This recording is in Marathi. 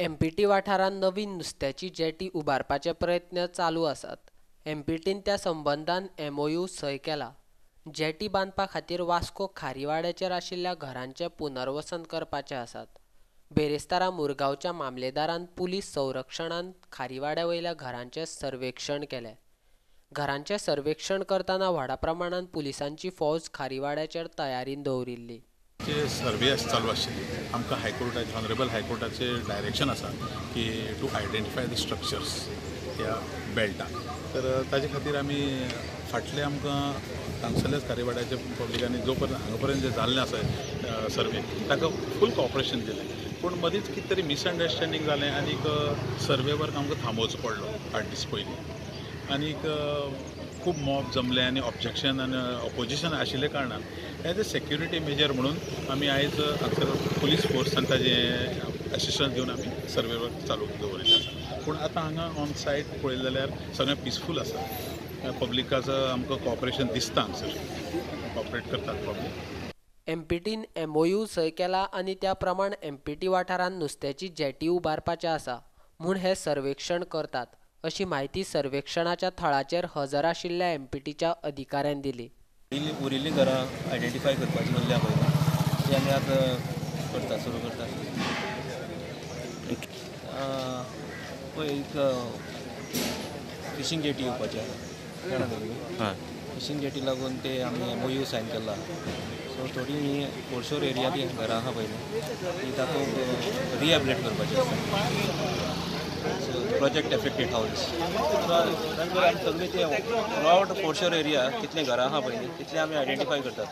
एमपीटी वाठारांत नवीन नुस्त्याची जेटी उबारपाचे प्रयत्न चालू आसात. एमपीटीन त्या संबंधान एमओयू सय केला. जेटी बांदपा खातीर वास्को खारीवाड्याचेर आशिल्ल्या घरांचें पुनर्वसन करपाचे आसात. बेरेस्तारा मुरगांवच्या मामलेदारान पुलीस संरक्षणान खारीवाड्या वयल्या घरांचें सर्वेक्षण केलें. घरांचें सर्वेक्षण करतना व्हडा प्रमाणात पुलिसांची फौज खारीवाड्याचेर तयारीन दवरिल्ली. सर्वे चालू आशिल्ली. आमकां हायकोर्टाचे ऑनरेबल हायकोर्टाचे डायरेक्शन आसा की टू आयडेंटिफाय द स्ट्रक्चर्स ह्या बेल्टान. तर ताजे खातीर आमी फाटले आमकां हांगसरल्याच खारीवाड्याच्या पब्लिकांनी जो पर्यंत हांगा पर्यंत जे जाल्लें आसा सर्वे ताका फूल कॉपरेशन दिलें. पूण मदींच कितें तरी मिसअंडरस्टँडींग जालें आनीक सर्वे वर्क आमकां थांबोवचो पडलो 8 दीस पयलीं. आनीक खूब मॉब जमले आनी ऑब्जेक्शन आनी ऑपोजिशन आशिल्ले कारणान एज अ सेक्युरिटी मेजर म्हणून आमी आयज हांगसर पुलीस फोर्स आनी ताजें असिस्टन्स दिवन आमी सर्वे वर्क चालू दवरिल्लें आसा. पूण आतां हांगा ऑन सायट पळयलें जाल्यार सगळें पिसफूल आसा. पब्लिकाचो आमकां कॉपरेशन दिसता हांगसर कॉपरेट करतात पब्लीक. एमपीटीन एमओयू सय केला आनी त्या प्रमाण एमपीटी वाठारांत नुस्त्याची जेटी उबारपाचें आसा म्हूण हे सर्वेक्षण करतात अशी माहिती सर्वेक्षणाच्या थळाचेर हजर आशिल्ल्या एमपीटीच्या अधिकाऱ्यान दिली. उरिल्लीं घरां आयडेंटिफाय करपाची म्हणल्या पळय ती आमी आतां सुरू करतात. पळय एक फिशींग जेटी येवपाची आसा. फिशींग जेटी लागून ते आमी एमओयू सायन केला. सो थोडी फोरशोर एरिया ती घरां आहा पळय ती तातूंत रिहॅबिलेट करपाची आसा. प्रोजेक्ट एफेक्टेड हावज तांकां आमी सगळीं ते थ्रू आउट फोरशोर एरिया कितले घरां आहा पळय तितले आमी आयडेंटिफाय करतात.